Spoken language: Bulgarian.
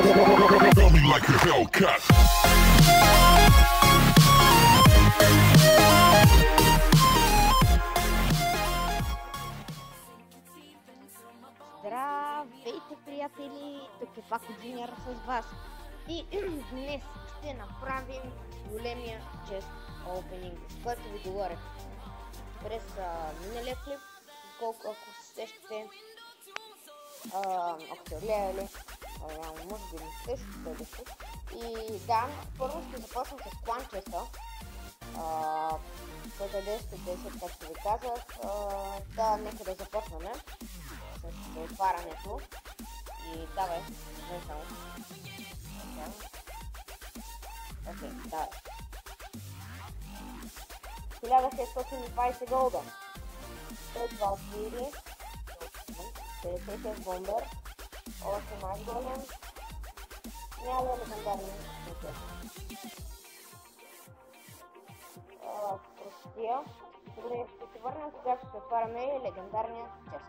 Feel me like a Hellcat. Здравейте, приятели! Тук е Пако Джуниор с вас. И днес ще направим големия чест опенинг, с който ви говорех през миналия клип, колко ако се сещате, ако сте гледали, може би не сте следващи. И да, първо ще започнем с клан честа, който е 10-10, както ви казах. Да, нека да започваме с отварянето. И давай, не само. Окей, давай. 1620 голда. 102 отвири. 56 бомбер. 8 айголем. Няма легендарни случаи. Простия. Добре, ще се върнем, сега ще отваряме легендарния чест.